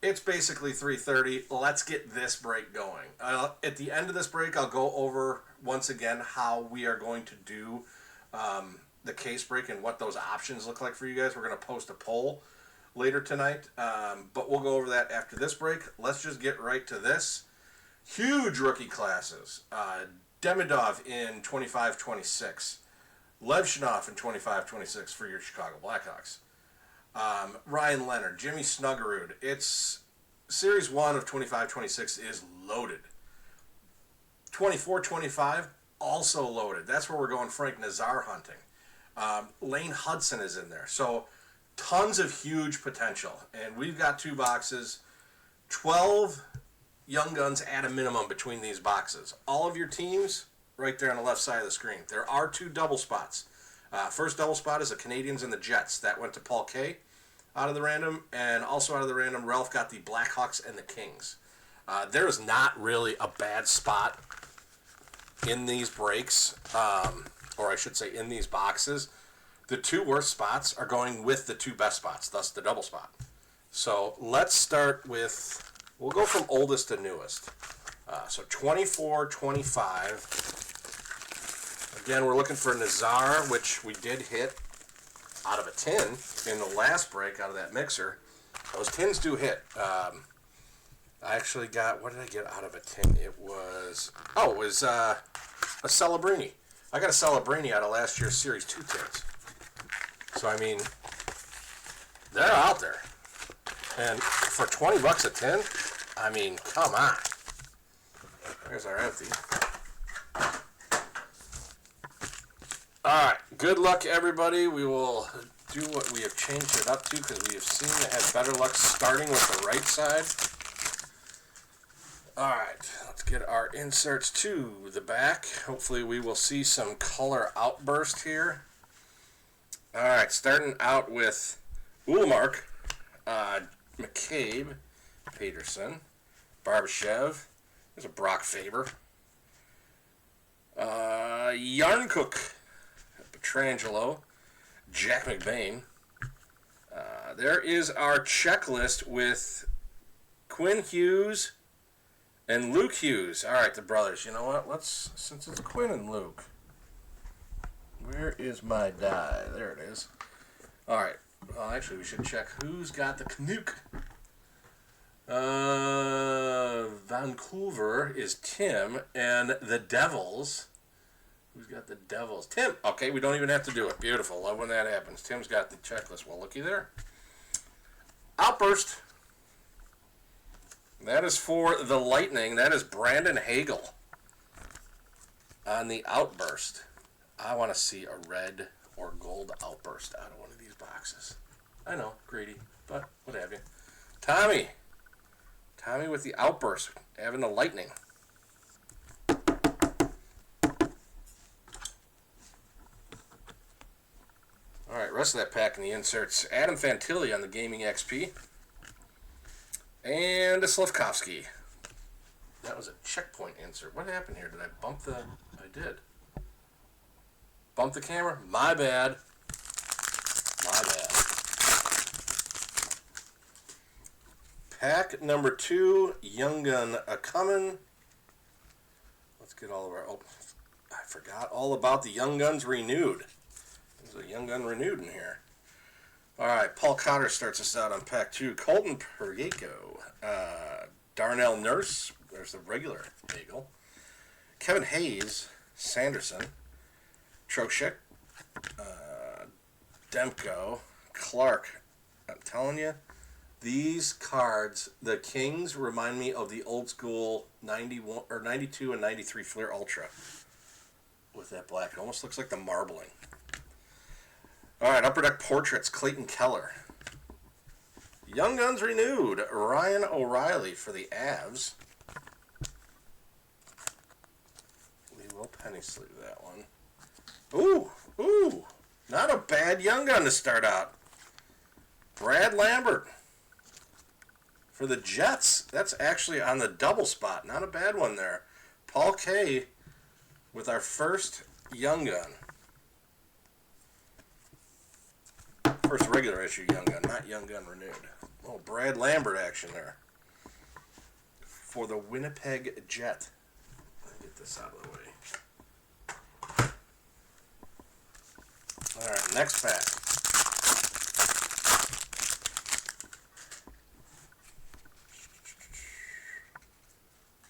It's basically 3:30. Let's get this break going. At the end of this break, I'll go over once again how we are going to do the case break and what those options look like for you guys. We're going to post a poll later tonight, but we'll go over that after this break. Let's just get right to this. Huge rookie classes. Demidov in 25-26. Levshunov in 25-26 for your Chicago Blackhawks. Ryan Leonard, Jimmy Snuggerud. It's Series 1 of 25-26 is loaded. 24-25, also loaded. That's where we're going Frank Nazar hunting. Lane Hudson is in there. So tons of huge potential. And we've got 2 boxes. 12 young guns at a minimum between these boxes. All of your teams right there on the left side of the screen. There are 2 double spots. First double spot is the Canadians and the Jets. That went to Paul K. out of the random. And also out of the random, Ralph got the Blackhawks and the Kings. There is not really a bad spot in these breaks, or I should say in these boxes. The 2 worst spots are going with the 2 best spots, thus the double spot. So let's start with, we'll go from oldest to newest. So 24-25. Again, we're looking for Nazar, which we did hit out of a tin in the last break out of that mixer. Those tins do hit. I actually got, what did I get out of a tin? It was a Celebrini. I got a Celebrini out of last year's Series 2 tins. So, I mean, they're out there. And for $20 a tin, I mean, come on. There's our empty. Alright, good luck, everybody. We will do what we have changed it up to because we have seen it has better luck starting with the right side. Alright, let's get our inserts to the back. Hopefully we will see some color outburst here. Alright, starting out with Ullmark, McCabe, Peterson, Barbashev. There's a Brock Faber. Yarncook, Petrangelo, Jack McBain. There is our checklist with Quinn Hughes and Luke Hughes. All right, the brothers. You know what? Since it's Quinn and Luke, where is my die? There it is. All right. Well, actually, we should check who's got the Canuck. Vancouver is Tim, and the Devils. Who's got the Devils? Tim. Okay, we don't even have to do it. Beautiful. Love when that happens. Tim's got the checklist. Well, looky there. Outburst. That is for the Lightning. That is Brandon Hagel on the Outburst. I want to see a red or gold Outburst out of one of these boxes. I know, greedy, but what have you. Tommy with the Outburst, having the Lightning. Alright, rest of that pack in the inserts. Adam Fantilli on the Gaming XP. And a Slafkovsky. That was a checkpoint insert. What happened here? Did I bump the... I did. Bump the camera? My bad. My bad. Pack number 2, Young Gun coming. Let's get all of our... Oh, I forgot all about the Young Guns Renewed. There's a Young Gun Renewed in here. Alright, Paul Cotter starts us out on pack 2. Colton Perrico. Darnell Nurse. There's the regular Hagel. Kevin Hayes. Sanderson. Trocheck. Demko. Clark. I'm telling you, these cards, the Kings, remind me of the old school 91 or 92 and 93 Fleer Ultra. With that black. It almost looks like the marbling. Alright, Upper Deck Portraits, Clayton Keller. Young Guns Renewed, Ryan O'Reilly for the Avs. We will penny sleeve that one. Ooh, not a bad Young Gun to start out. Brad Lambert for the Jets. That's actually on the double spot. Not a bad one there. Paul K with our first Young Gun. First regular issue Young Gun, not Young Gun Renewed. Oh, Brad Lambert action there for the Winnipeg Jet. Let me get this out of the way. All right, next pack.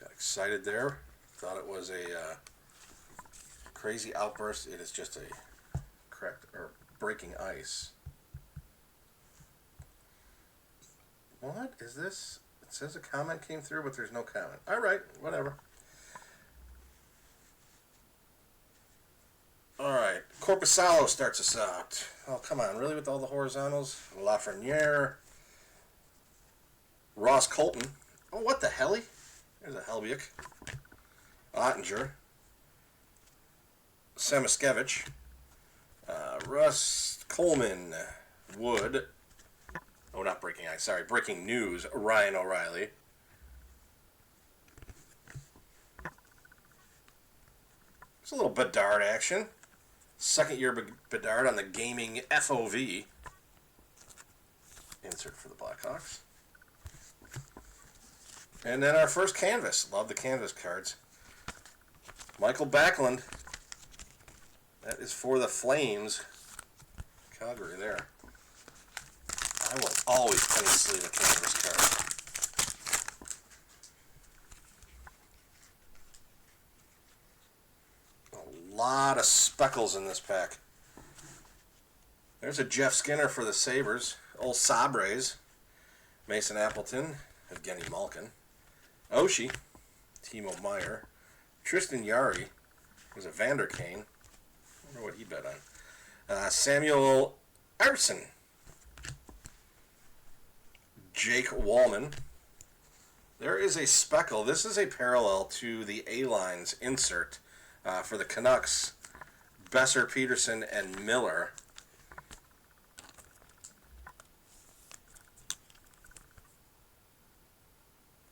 Got excited there. Thought it was a crazy outburst. It is just a cracked or breaking ice. What is this? It says a comment came through, but there's no comment. All right, whatever. All right, Corpusalo starts us out. Oh, come on, really with all the horizontals? Lafreniere. Ross Colton. Oh, what the helly? There's a Helbiuk. Ottinger. Samiskevich. Russ Coleman. Wood. Oh, not breaking ice. Sorry, breaking news. Ryan O'Reilly. It's a little Bedard action. Second year Bedard on the gaming FOV. Insert for the Blackhawks. And then our first canvas. Love the canvas cards. Michael Backlund. That is for the Flames. Calgary there. I will always penny sleeve a canvas card. A lot of speckles in this pack. There's a Jeff Skinner for the Sabres. Old Sabres. Mason Appleton. Evgeny Malkin. Oshie. Timo Meyer. Tristan Yari. There's a Vander Kane. I wonder what he bet on. Samuel Arson. Jake Wallman. There is a speckle. This is a parallel to the A-Lines insert for the Canucks. Besser, Peterson, and Miller.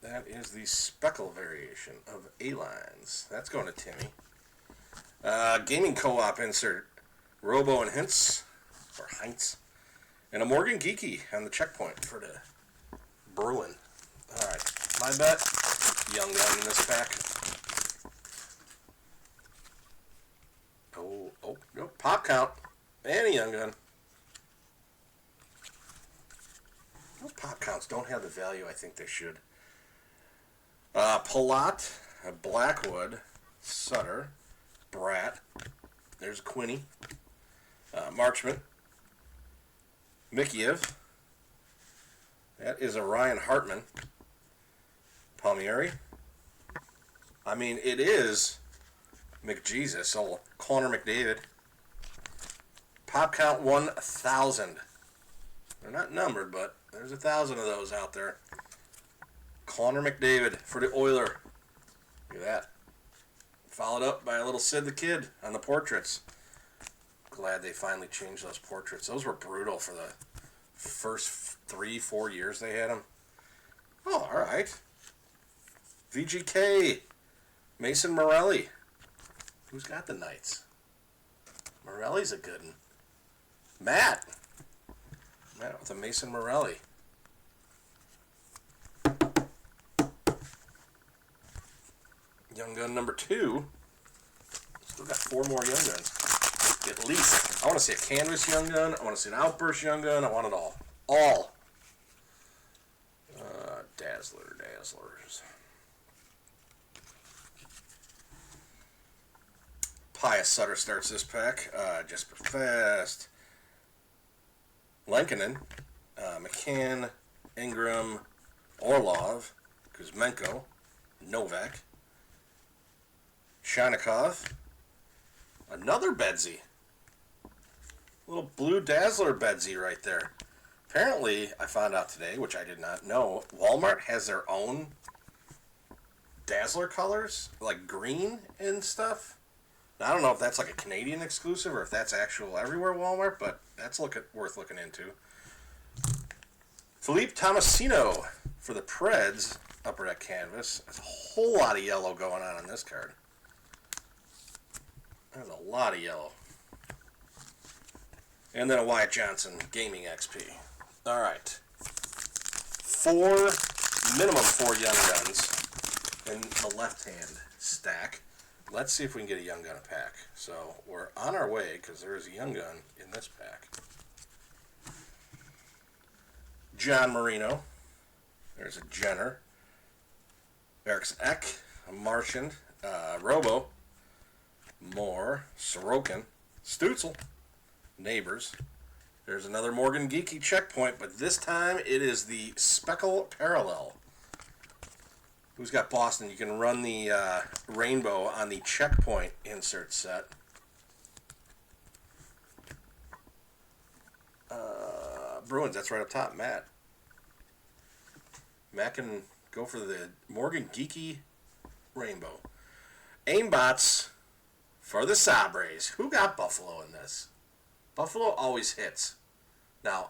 That is the speckle variation of A-Lines. That's going to Timmy. Gaming Co-op insert. Robo and Hintz. Or Heinz. And a Morgan Geekie on the checkpoint for the Bruin. Alright, my bet, Young Gun in this pack. Oh, no, pop count. And a Young Gun. Those pop counts don't have the value I think they should. Palat, Blackwood, Sutter, Bratt. There's Quinny. Marchment. Mikheyev. That is a Ryan Hartman. Palmieri. I mean, it is McJesus, old Connor McDavid. Pop count 1,000. They're not numbered, but there's 1,000 of those out there. Connor McDavid for the Oiler. Look at that. Followed up by a little Sid the Kid on the portraits. Glad they finally changed those portraits. Those were brutal for the first 3-4 years they had them. Oh, all right. VGK. Mason Morelli. Who's got the Knights? Morelli's a good one. Matt with a Mason Morelli. Young Gun number 2. Still got 4 more Young Guns. At least. I want to see a canvas Young Gun. I want to see an outburst Young Gun. I want it all. All. Dazzlers. Pius Sutter starts this pack. Jesper Fast. Lankinen. McCann. Ingram. Orlov. Kuzmenko. Novak. Shanikov. Another Bedsy. Little blue Dazzler Bedsy right there. Apparently, I found out today, which I did not know, Walmart has their own Dazzler colors, like green and stuff. Now, I don't know if that's like a Canadian exclusive or if that's actual everywhere Walmart, but that's worth looking into. Philippe Tomasino for the Preds, upper deck canvas. There's a whole lot of yellow going on this card. There's a lot of yellow. And then a Wyatt Johnson Gaming XP. All right. minimum four Young Guns in the left-hand stack. Let's see if we can get a Young Gun a pack. So we're on our way because there is a Young Gun in this pack. John Marino. There's a Jenner. Eriksson Ek. A Martian. Robo. Moore. Sorokin. Stutzel. Neighbors. There's another Morgan Geeky checkpoint, but this time it is the Speckle Parallel. Who's got Boston? You can run the rainbow on the checkpoint insert set. Bruins, that's right up top. Matt can go for the Morgan Geeky rainbow. Aimbots for the Sabres. Who got Buffalo in this? Buffalo always hits. Now,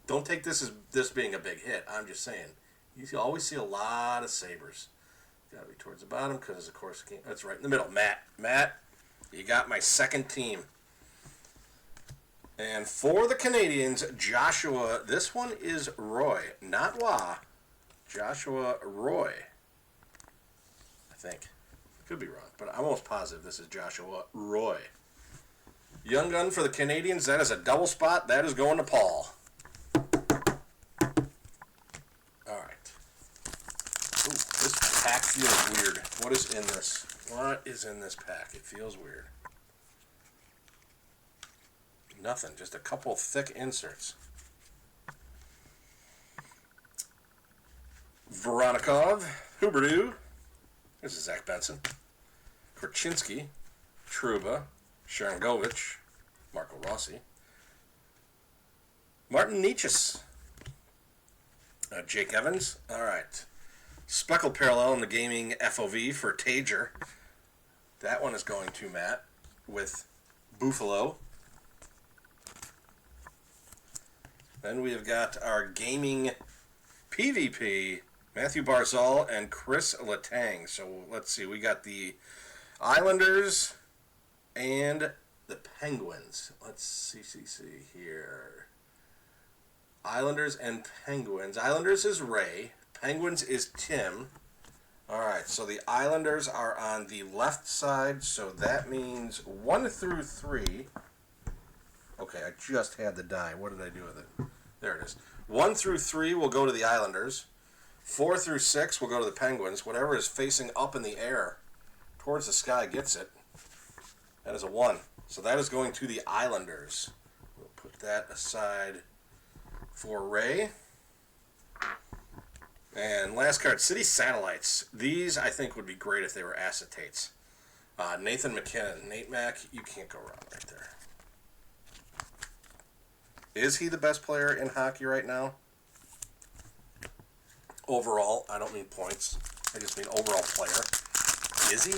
don't take this as this being a big hit. I'm just saying. You always see a lot of Sabres. Got to be towards the bottom because, of course, that's right in the middle. Matt, you got my second team. And for the Canadians, Joshua, this one is Roy, not Wah. Joshua Roy. I think. Could be wrong, but I'm almost positive this is Joshua Roy. Young Gun for the Canadians, that is a double spot. That is going to Paul. This pack feels weird. What is in this? What is in this pack? It feels weird. Nothing. Just a couple thick inserts. Voronikov. Huberdeau. This is Zach Benson. Korchinski. Trouba. Sharangovich. Marco Rossi. Martin Necas. Jake Evans. All right. Speckled Parallel in the gaming FOV for Tager. That one is going to Matt with Buffalo. Then we have got our gaming PvP, Matthew Barzal and Chris Letang. So let's see, we got the Islanders and the Penguins. Let's see here. Islanders and Penguins. Islanders is Ray. Penguins is Tim. Alright, so the Islanders are on the left side, so that means 1 through 3. Okay, I just had the die. What did I do with it? There it is. 1 through 3 will go to the Islanders. 4 through 6 will go to the Penguins. Whatever is facing up in the air towards the sky gets it. That is a 1. So that is going to the Islanders. We'll put that aside for Ray. And last card, City Satellites. These, I think, would be great if they were acetates. Nathan McKinnon. Nate Mac, you can't go wrong right there. Is he the best player in hockey right now? Overall, I don't mean points. I just mean overall player. Is he?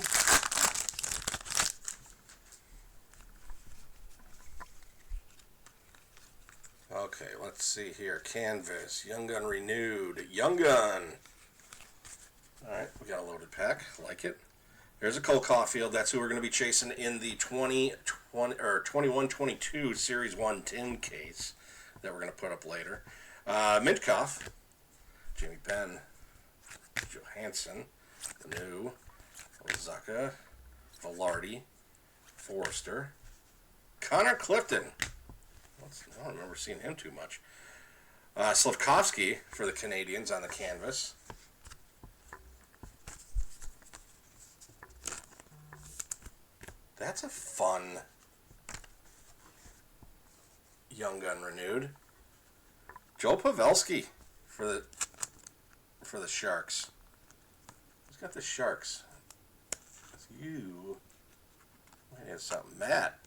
Okay, let's see here. Canvas, Young Gun renewed. Young Gun. All right, we got a loaded pack. Like it. There's a Cole Caulfield. That's who we're going to be chasing in the 21-22 Series 1 tin case that we're going to put up later. Mintkov, Jamie Benn, Johansson, New, Ozaka, Velarde, Forrester, Connor Clifton. I don't remember seeing him too much. Slavkovsky for the Canadians on the canvas. That's a fun Young Gun renewed. Joe Pavelski for the Sharks. Who's got the Sharks? It's you. Might have something. Matt.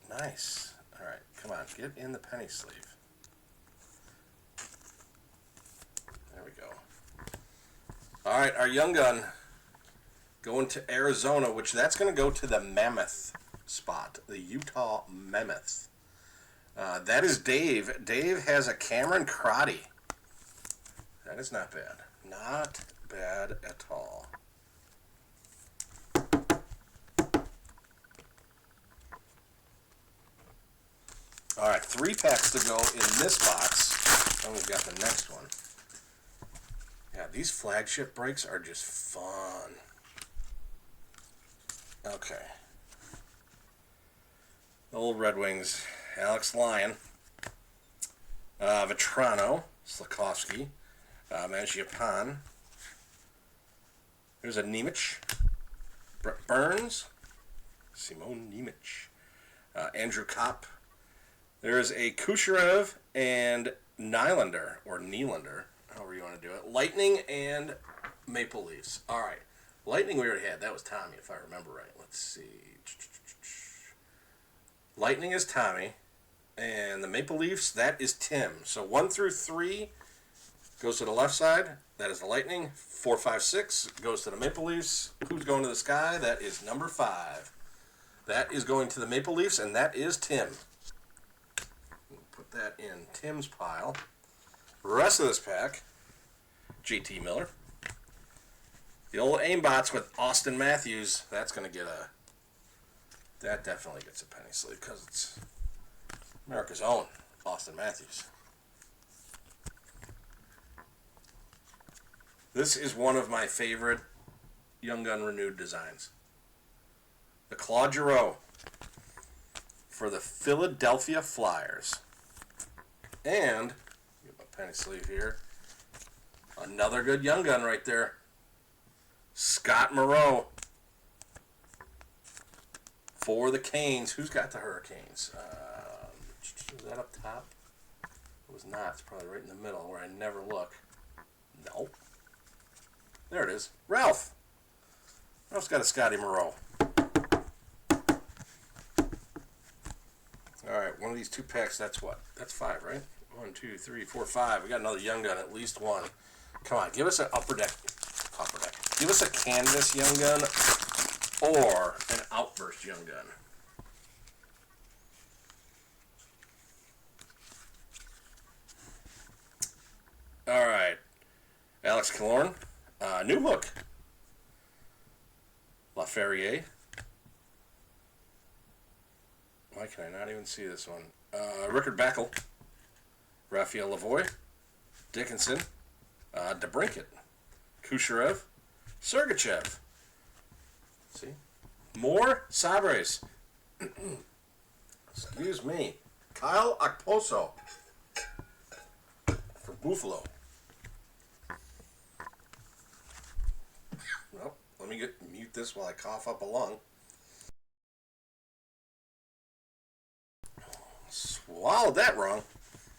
Nice. All right, come on, get in the penny sleeve. There we go. All right, our Young Gun going to Arizona, which that's going to go to the Mammoth spot, the Utah Mammoth. That is Dave. Dave has a Cameron Crotty. That is not bad. Not bad at all. All right, 3 packs to go in this box. And we've got the next one. God, these flagship breaks are just fun. Okay. Old Red Wings, Alex Lyon, Vetrano, Slakowski, Mangiapane. There's a Nemec, Brett Burns, Simone Nemec, Andrew Kopp. There's a Kucherov and Nylander, or Nylander, however you want to do it. Lightning and Maple Leafs. All right. Lightning we already had. That was Tommy, if I remember right. Let's see. Lightning is Tommy. And the Maple Leafs, that is Tim. So 1 through 3 goes to the left side. That is the Lightning. 4, 5, 6 goes to the Maple Leafs. Who's going to the sky? That is number 5. That is going to the Maple Leafs, and that is Tim. We'll put that in Tim's pile. Rest of this pack, JT Miller. The old aimbots with Austin Matthews. That's going to get a... That definitely gets a penny sleeve because it's America's own Austin Matthews. This is one of my favorite Young Gun Renewed designs. The Claude Giroux for the Philadelphia Flyers. And, get my penny sleeve here, another good Young Gun right there. Scott Moreau for the Canes. Who's got the Hurricanes? Is that up top? It was not. It's probably right in the middle where I never look. No. There it is. Ralph. Ralph's got a Scotty Moreau. Alright, one of these 2 packs, that's what? That's 5, right? 1, 2, 3, 4, 5. We got another Young Gun, at least one. Come on, give us an upper deck. Give us a canvas Young Gun or an outburst Young Gun. Alright. Alex Killorn. New look. LaFerriere. Why can I not even see this one? Rickard Backel. Raphael Lavoie. Dickinson. DeBrincat. Kucherov. Sergachev. See? More Sabres. Excuse me. Kyle Okposo. For Buffalo. Well, let me mute this while I cough up a lung. Swallowed that wrong.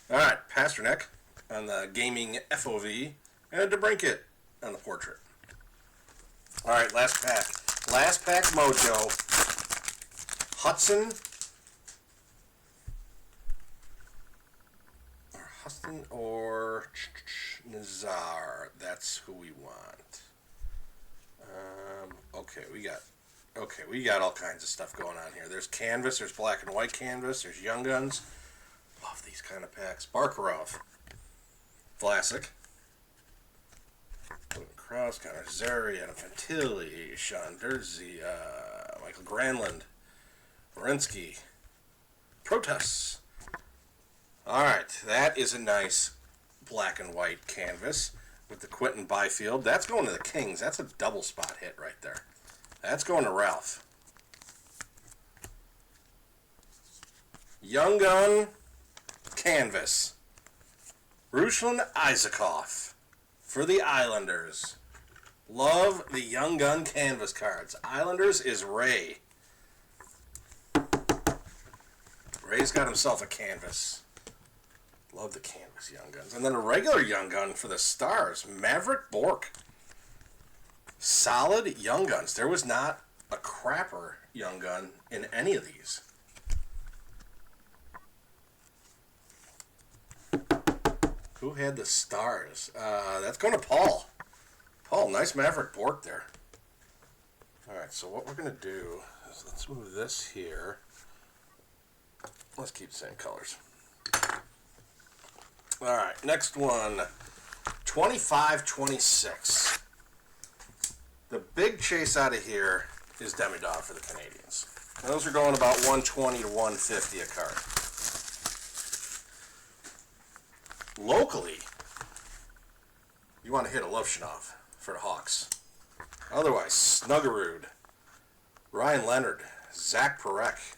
Alright, Pasternak on the gaming FOV. And DeBrincat on the portrait. Alright, last pack. Last pack mojo. Hudson. Or Nazar. That's who we want. Okay, we got all kinds of stuff going on here. There's canvas, there's black and white canvas, there's Young Guns. Love these kind of packs. Barkarov. Vlasic. Cross, Connor Zary, Adam Fantilli, Sean Durzi, Michael Granlund, Werenski, Protas. Alright, that is a nice black and white canvas with the Quentin Byfield. That's going to the Kings. That's a double spot hit right there. That's going to Ralph. Young Gun canvas. Ruslan Isakov for the Islanders. Love the Young Gun canvas cards. Islanders is Ray. Ray's got himself a canvas. Love the canvas Young Guns. And then a regular Young Gun for the Stars. Maverick Bourque. Solid Young Guns. There was not a crapper Young Gun in any of these. Who had the Stars? That's going to Paul. Paul, nice Maverick Bourque there. Alright, so what we're going to do is let's move this here. Let's keep the same colors. Alright, next one. 25-26. The big chase out of here is Demidov for the Canadians. Those are going about 120 to 150 a card. Locally, You want to hit a Lufshinov for the Hawks. Otherwise, Snuggerud, Ryan Leonard, Zach Parekh.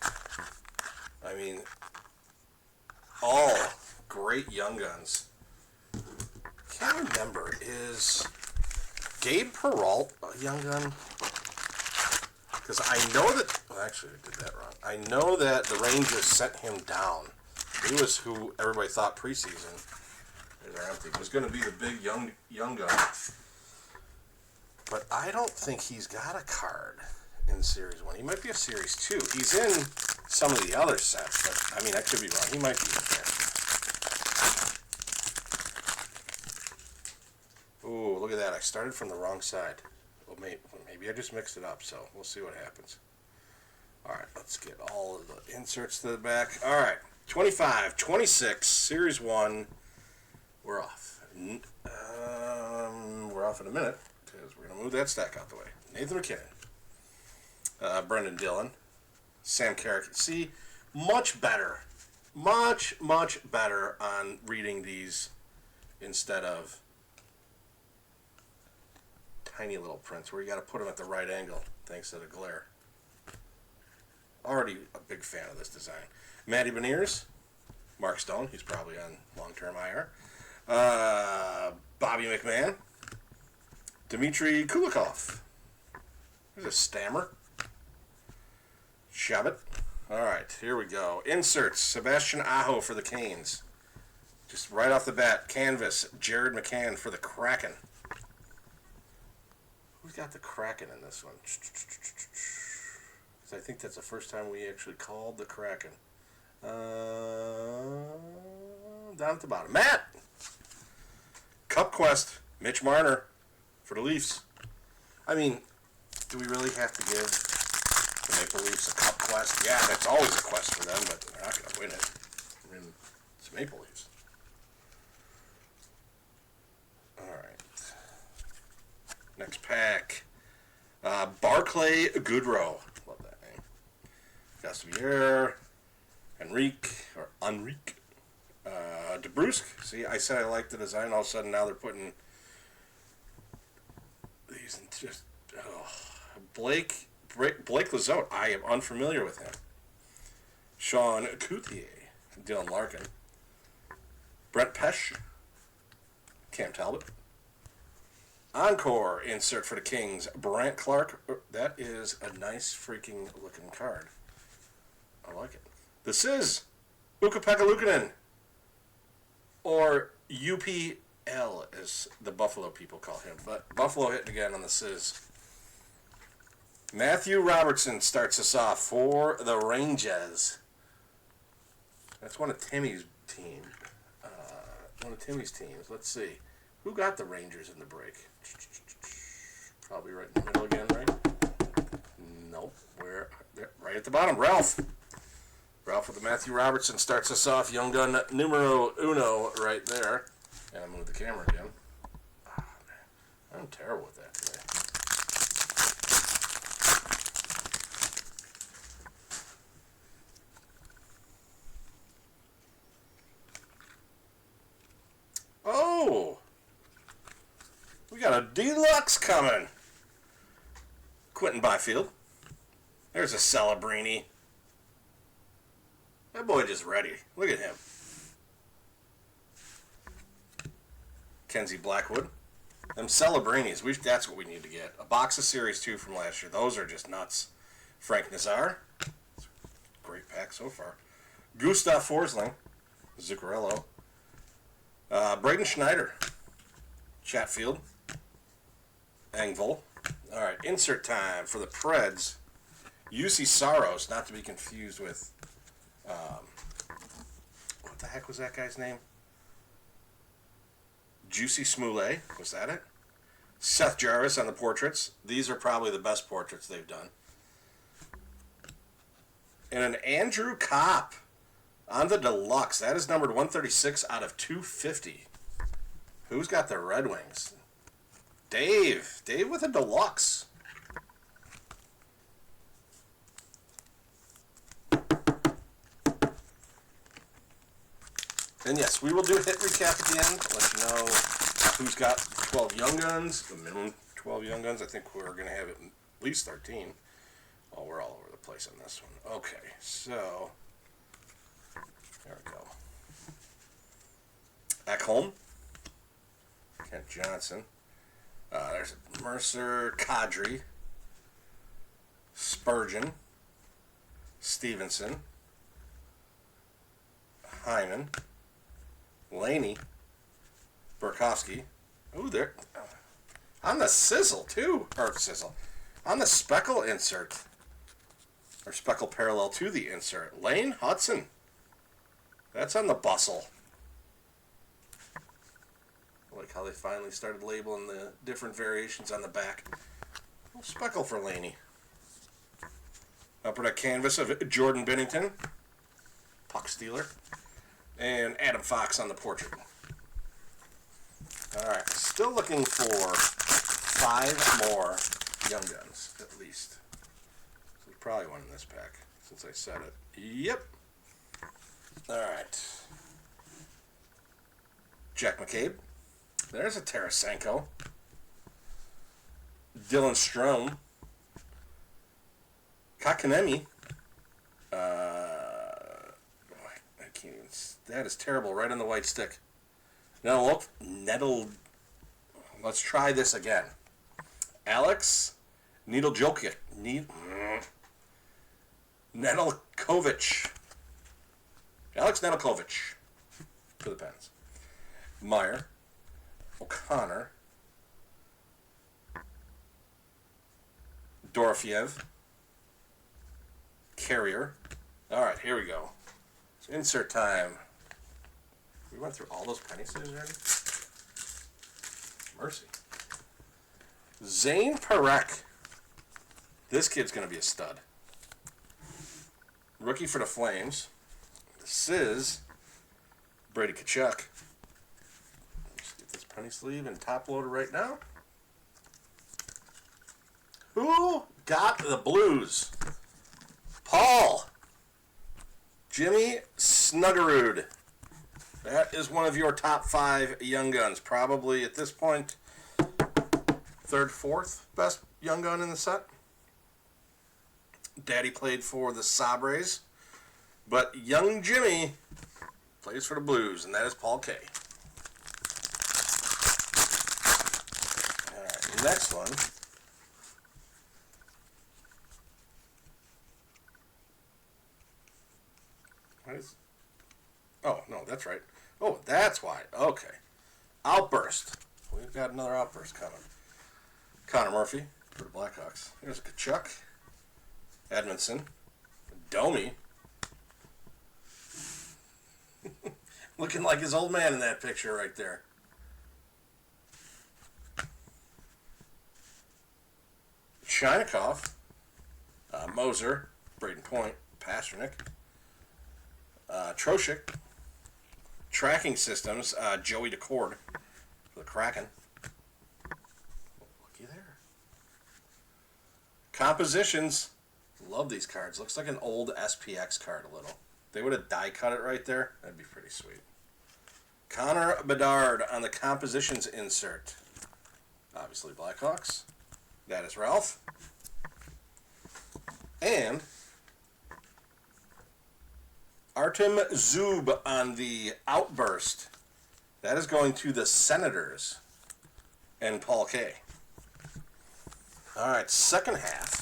I mean, all great young guns. Can't remember, is Gabe Peralt a young gun? Because I know that, well, actually I did that wrong. I know that the Rangers sent him down. He was who everybody thought preseason, was going to be the big young gun. But I don't think he's got a card in Series 1. He might be a Series 2. He's in some of the other sets, but, I mean, I could be wrong. He might be in there. Ooh, look at that. I started from the wrong side. Well, maybe I just mixed it up, so we'll see what happens. All right, let's get all of the inserts to the back. All right, 25, 26, Series 1. We're off. We're off in a minute, because we're going to move that stack out the way. Nathan McKinnon. Brendan Dillon. Sam Carrick. See, much better. Much better on reading these instead of tiny little prints where you got to put them at the right angle thanks to the glare. Already a big fan of this design. Matty Beniers, Mark Stone, he's probably on long-term IR. Bobby McMahon, Dmitry Kulikov. There's a Stammer. Shabbat. All right, here we go. Inserts, Sebastian Aho for the Canes. Just right off the bat, canvas, Jared McCann for the Kraken. Who's got the Kraken in this one? I think that's the first time we actually called the Kraken. Down at the bottom. Matt! Cup Quest, Mitch Marner for the Leafs. I mean, do we really have to give the Maple Leafs a Cup Quest? Yeah, that's always a quest for them, but they're not going to win it. I mean, it's Maple Leafs. Alright. Next pack. Barclay Goodrow. Love that name. Gastivier. Enrique. DeBrusque. See, I said I liked the design. All of a sudden, now they're putting these in just... Oh. Blake Lizotte. I am unfamiliar with him. Sean Couthier. Dylan Larkin. Brent Pesce. Cam Talbot. Encore insert for the Kings. Brant Clark. That is a nice freaking looking card. I like it. This is Ukko-Pekka Luukkonen. Or UPL, as the Buffalo people call him. But Buffalo hitting again on the Sizz. Matthew Robertson starts us off for the Rangers. That's one of Timmy's team. Teams. Let's see. Who got the Rangers in the break? Probably right in the middle again, right? Nope. Where? Right at the bottom. Ralph with the Matthew Robertson starts us off. Young gun numero uno right there. And I'm move the camera again. Oh, man. I'm terrible with that today. Oh! We got a deluxe coming. Quentin Byfield. There's a Celebrini. That boy just ready. Look at him. Kenzie Blackwood. Them Celebrinis. That's what we need to get. A box of Series 2 from last year. Those are just nuts. Frank Nazar. Great pack so far. Gustav Forsling. Zuccarello. Braden Schneider. Chatfield. Engvall. All right, insert time for the Preds. UC Saros, not to be confused with, what the heck was that guy's name? Juicy Smollett, was that it? Seth Jarvis on the portraits. These are probably the best portraits they've done. And an Andrew Kopp on the deluxe. That is numbered 136 out of 250. Who's got the Red Wings? Dave with a deluxe. And yes, we will do a hit recap at the end. Let you know who's got 12 Young Guns, the minimum 12 Young Guns. I think we're going to have at least 13. Oh, we're all over the place on this one. Okay, so there we go. Ekholm, Kent Johnson. There's Mercer, Kadri, Spurgeon, Stevenson, Hyman, Laney, Burakovsky. Ooh, there. On the sizzle, too. Or sizzle. On the speckle insert. Or speckle parallel to the insert. Lane Hudson. That's on the bustle. I like how they finally started labeling the different variations on the back. A little speckle for Laney. Upper deck canvas of Jordan Binnington. Puck stealer. And Adam Fox on the portrait. Alright, still looking for 5 more Young Guns, at least. So there's probably one in this pack, since I said it. Yep. Alright. Jack McCabe. There's a Tarasenko. Dylan Strome. Kakanemi. I can't even... That is terrible, right on the white stick. Now look, let's try this again. Alex Nedeljkovic. Nedeljkovic. Alex Nedeljkovic for the Pens. Meyer. O'Connor. Dorofiev. Carrier. All right, here we go. It's insert time. We went through all those penny sleeves already? Mercy. Zane Parekh. This kid's going to be a stud. Rookie for the Flames. This is Brady Tkachuk. Let's get this penny sleeve and top loader right now. Who got the Blues? Paul. Jimmy Snuggerud. That is one of your top 5 Young Guns. Probably, at this point, 3rd, 4th best Young Gun in the set. Daddy played for the Sabres. But young Jimmy plays for the Blues, and that is Paul K. Alright, next one. What is... Oh, no, that's right. Oh, that's why. Okay. Outburst. We've got another outburst coming. Connor Murphy for the Blackhawks. Here's a Tkachuk. Edmondson. Domi. Looking like his old man in that picture right there. Chinikov. Moser. Braden Point. Pasternak. Trocheck. Tracking Systems, Joey Daccord for the Kraken. Looky there. Compositions. Love these cards. Looks like an old SPX card a little. They would have die cut it right there. That'd be pretty sweet. Connor Bedard on the Compositions insert. Obviously Blackhawks. That is Ralph. And Artem Zub on the Outburst. That is going to the Senators and Paul K. All right, second half.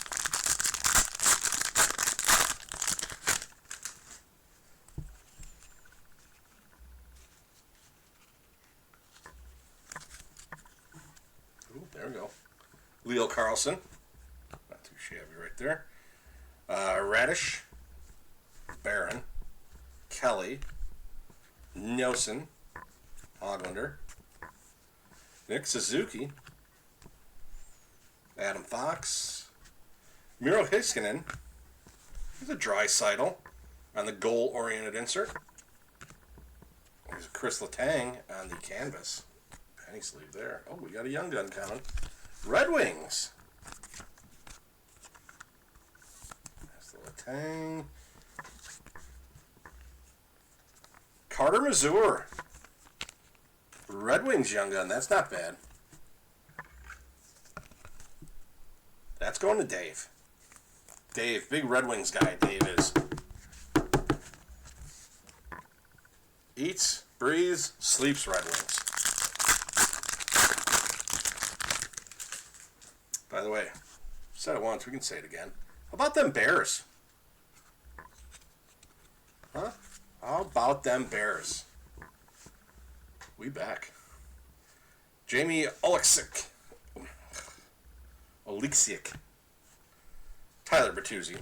Ooh, there we go. Leo Carlson. Not too shabby right there. Radish. Barron. Kelly, Nelson, Hoglander, Nick Suzuki, Adam Fox, Miro Heiskanen. There's a Draisaitl on the goal-oriented insert. There's Chris Letang on the canvas. Penny sleeve there. Oh, we got a Young Gun coming. Red Wings. There's the Letang. Carter Mazur. Red Wings Young Gun. That's not bad. That's going to Dave. Dave, big Red Wings guy, Dave is. Eats, breathes, sleeps Red Wings. By the way, said it once, we can say it again. How about them Bears? Huh? How about them Bears? We back. Jamie Oleksiak. Tyler Bertuzzi.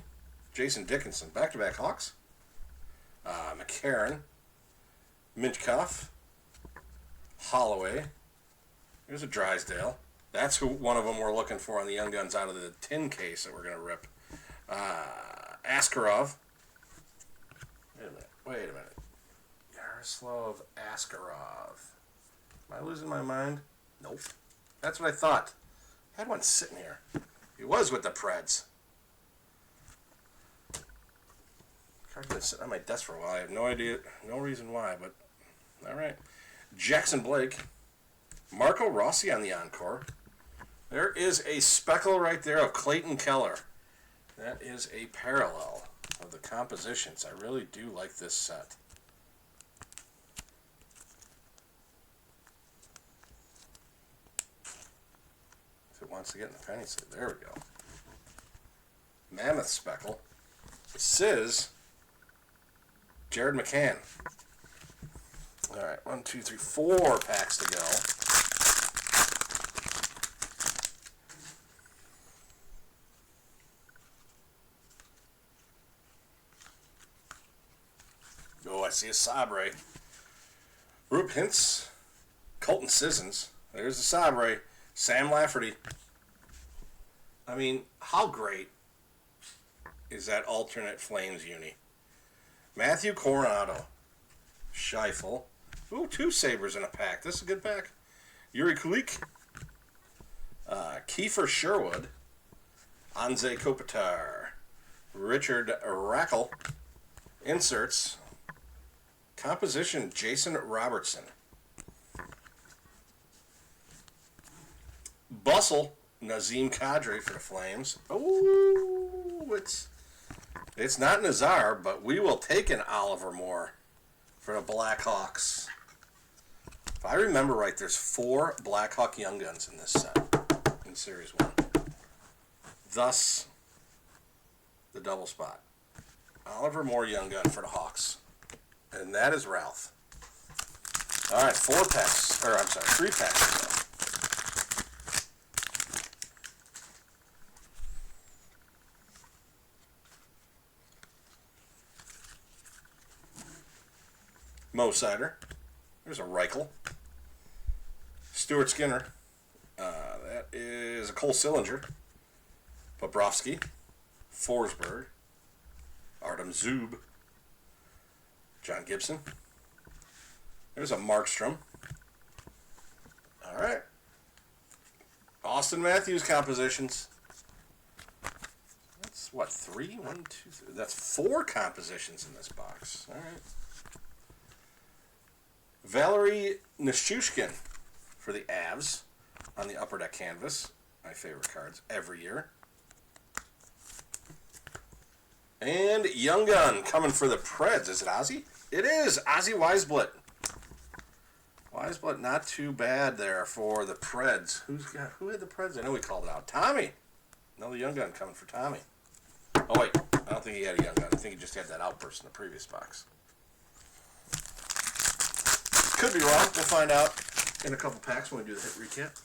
Jason Dickinson. Back-to-back Hawks. McCarron. Minchkoff. Holloway. Here's a Drysdale. That's who one of them we're looking for on the Young Guns out of the tin case that we're going to rip. Askarov. Wait a minute. Yaroslav Askarov. Am I losing my mind? Nope. That's what I thought. I had one sitting here. He was with the Preds. Card's been sitting on my desk for a while. I have no idea, no reason why, but all right. Jackson Blake. Marco Rossi on the encore. There is a speckle right there of Clayton Keller. That is a parallel of the compositions. I really do like this set. If it wants to get in the penny sleeve, there we go. Mammoth speckle. Sizz. Jared McCann. All right, 1, 2, 3, 4 packs to go. Oh, I see a Sabre. Rube Hintz. Colton Sissons. There's the Sabre. Sam Lafferty. I mean, how great is that alternate Flames uni? Matthew Coronado. Scheifele. Ooh, 2 Sabres in a pack. This is a good pack. Yuri Kulik. Kiefer Sherwood. Anze Kopitar. Richard Rackle. Inserts. Composition, Jason Robertson. Bustle, Nazem Kadri for the Flames. Oh, it's not Nazar, but we will take an Oliver Moore for the Blackhawks. If I remember right, there's 4 Blackhawk Young Guns in this set, in Series 1. Thus, the double spot. Oliver Moore Young Gun for the Hawks. And that is Ralph. All right, 3 packs to go. Mo Sider. There's a Reichel. Stuart Skinner. That is a Cole Sillinger. Bobrovsky. Forsberg. Artem Zub. John Gibson. There's a Markstrom. All right. Austin Matthews compositions. That's what, 3? 1, 2, 3. That's 4 compositions in this box. All right. Valerie Nichushkin for the Avs on the Upper Deck canvas. My favorite cards every year. And Young Gun coming for the Preds. Is it Ozzy? It is Ozzy Weisblit. Weisblit, not too bad there for the Preds. Who had the Preds? I know we called it out. Tommy. Another Young Gun coming for Tommy. Oh wait, I don't think he had a Young Gun. I think he just had that outburst in the previous box. Could be wrong. We'll find out in a couple packs when we do the hit recap.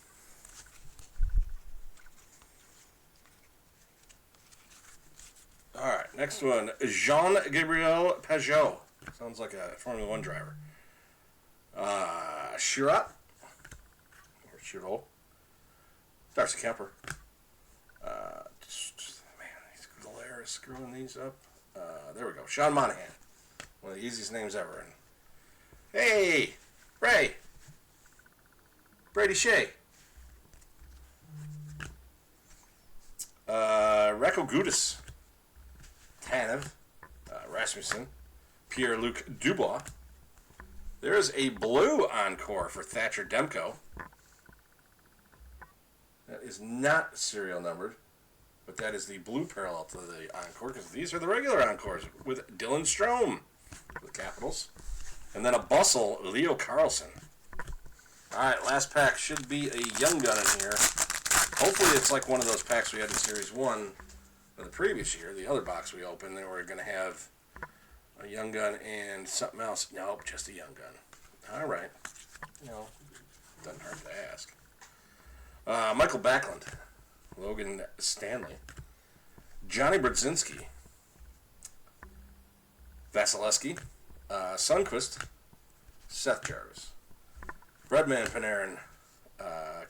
All right, next one. Jean-Gabriel Pageau. Sounds like a Formula 1 driver. Sherratt. Or Chirot. Darcy Kemper. Man, these Galeras screwing these up. There we go. Sean Monahan. One of the easiest names ever. And hey, Ray. Brady Shea. Reko Gudis. Tanev. Rasmussen. Pierre-Luc Dubois. There's a blue encore for Thatcher Demko. That is not serial numbered. but that is the blue parallel to the Encore, because these are the regular Encores with Dylan Strome with capitals. And then a Bustle, Leo Carlson. All right, last pack should be a Young Gun in here. Hopefully it's like one of those packs we had in Series 1 of the previous year, the other box we opened, and we're going to have a Young Gun and something else. Nope, just a Young Gun. All right. Doesn't hurt to ask. Michael Backlund, Logan Stanley, Johnny Brodzinski, Vasilevsky, Sundqvist, Seth Jarvis, Breadman Panarin,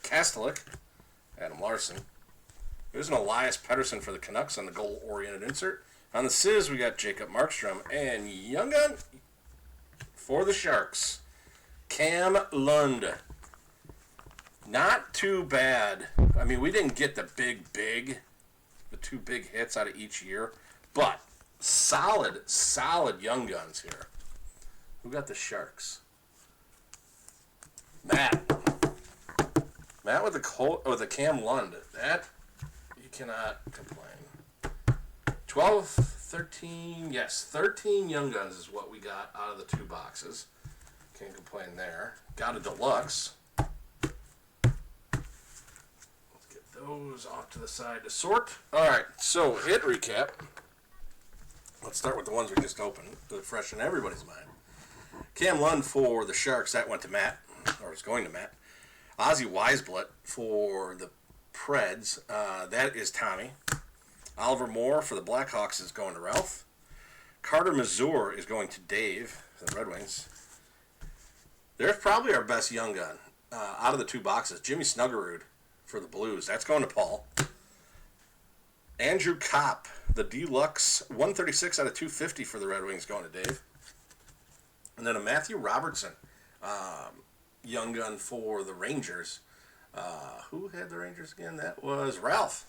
Kastelik, Adam Larson. There's an Elias Pettersson for the Canucks on the goal-oriented insert. On the Sizz, we got Jacob Markstrom, and Young Gun for the Sharks, Cam Lund. Not too bad. I mean, we didn't get the the two big hits out of each year, but solid Young Guns here. Who got the Sharks? Matt with the Cam Lund. That, you cannot complain. 12, 13, yes, 13 Young Guns is what we got out of the two boxes. Can't complain there. Got a deluxe. Those off to the side to sort. Alright, so hit recap. Let's start with the ones we just opened, to fresh in everybody's mind. Cam Lund for the Sharks, that went to Matt, or is going to Matt. Ozzy Weisblut for the Preds, that is Tommy. Oliver Moore for the Blackhawks is going to Ralph. Carter Mazur is going to Dave, for the Red Wings. There's probably our best Young Gun out of the two boxes. Jimmy Snuggerud for the Blues. That's going to Paul. Andrew Kopp, the Deluxe, 136 out of 250 for the Red Wings, going to Dave. And then a Matthew Robertson, Young Gun for the Rangers. Who had the Rangers again? That was Ralph.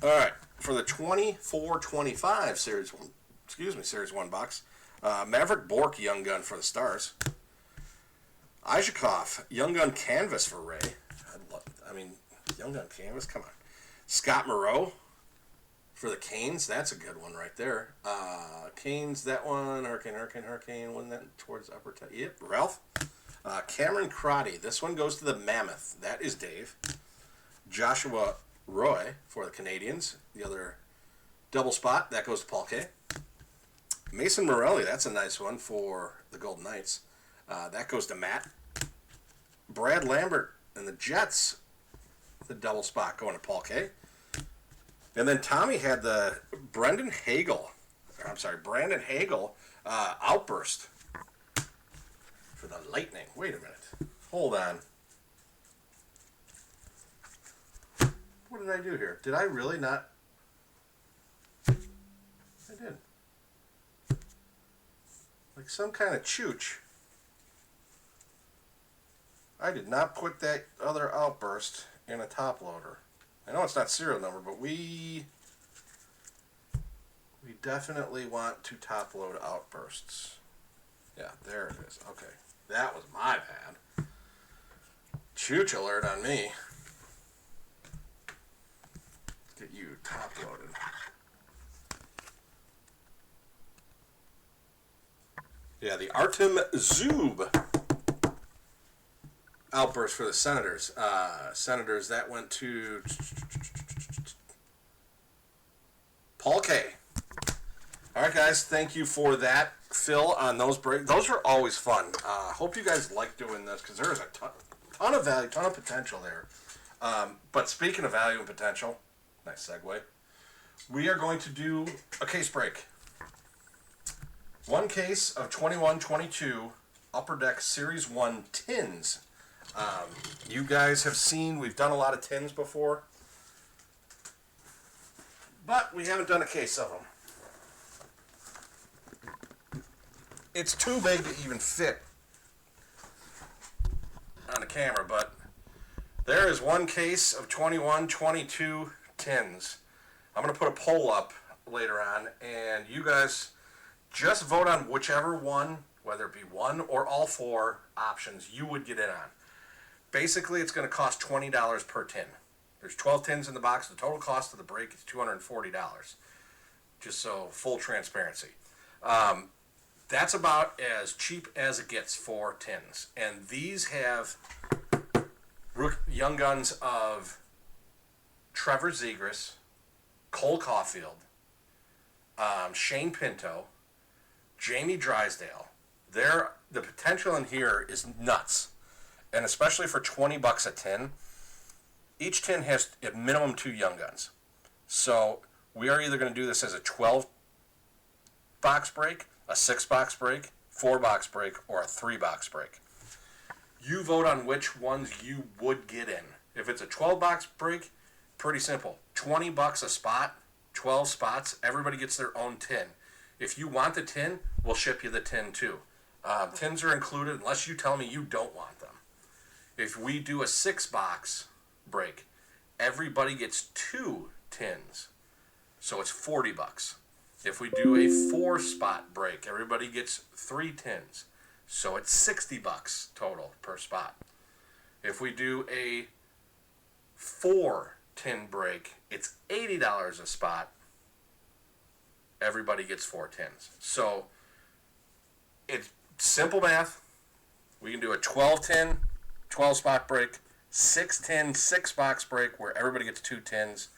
All right, for the 24-25 Series 1 box, Maverick Bourque, Young Gun for the Stars. Izhikov, Young Gun Canvas for Ray. Young Gun Canvas, come on. Scott Moreau for the Canes. That's a good one right there. Canes, that one. Hurricane. Wasn't that towards upper? Yep, Ralph. Cameron Crotty. This one goes to the Mammoth. That is Dave. Joshua Roy for the Canadians. The other double spot. That goes to Paul K. Mason Morelli. That's a nice one for the Golden Knights. That goes to Matt. Brad Lambert and the Jets. The double spot going to Paul K. And then Tommy had the Brandon Hagel outburst for the Lightning. Wait a minute. Hold on. What did I do here? Did I really not? I did. Like some kind of chooch. I did not put that other outburst in a top loader. I know it's not serial number, but we definitely want to top load outbursts. Yeah, there it is. Okay, that was my bad. Chooch alert on me. Let's get you top loaded. Yeah, the Artem Zub outburst for the Senators. Senators, that went to Paul K. All right, guys, thank you for that, Phil, on those breaks. Those are always fun. Hope you guys like doing this, because there is a ton of value, ton of potential there. But speaking of value and potential, nice segue, we are going to do a case break. One case of 21-22 Upper Deck Series 1 tins. You guys have seen, we've done a lot of tins before, but we haven't done a case of them. It's too big to even fit on the camera, but there is one case of 21-22 tins. I'm going to put a poll up later on, and you guys just vote on whichever one, whether it be one or all four options, you would get in on. Basically, it's going to cost $20 per tin. There's 12 tins in the box. The total cost of the break is $240. Just so full transparency. That's about as cheap as it gets for tins. And these have young guns of Trevor Zegras, Cole Caulfield, Shane Pinto, Jamie Drysdale. The potential in here is nuts. And especially for $20 a tin, each tin has at minimum 2 young guns. So we are either going to do this as a 12-box break, a 6-box break, 4-box break, or a 3-box break. You vote on which ones you would get in. If it's a 12-box break, pretty simple. $20 a spot, 12 spots, everybody gets their own tin. If you want the tin, we'll ship you the tin too. Tins are included unless you tell me you don't want them. If we do a 6-box break, everybody gets 2 tins. So it's $40. If we do a 4-spot break, everybody gets 3 tins. So it's $60 total per spot. If we do a 4-tin break, it's $80 a spot. Everybody gets 4 tins. So it's simple math. We can do a 12-tin, 12-spot break, 6-tin, 6-box break where everybody gets 2 tins,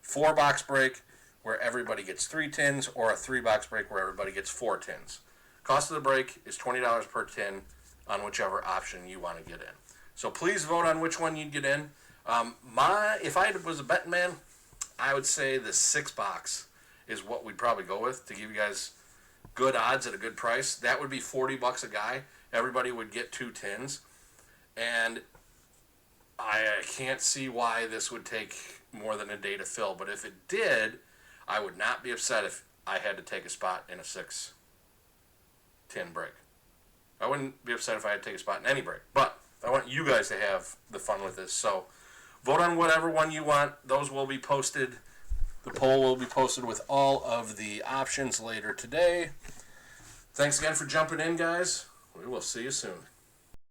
4-box break where everybody gets 3 tins, or a 3-box break where everybody gets 4 tins. Cost of the break is $20 per tin on whichever option you want to get in. So please vote on which one you'd get in. If I was a betting man, I would say the 6-box is what we'd probably go with to give you guys good odds at a good price. That would be $40 a guy. Everybody would get 2 tins. And I can't see why this would take more than a day to fill. But if it did, I would not be upset if I had to take a spot in a 6-tin break. I wouldn't be upset if I had to take a spot in any break. But I want you guys to have the fun with this. So vote on whatever one you want. Those will be posted. The poll will be posted with all of the options later today. Thanks again for jumping in, guys. We will see you soon.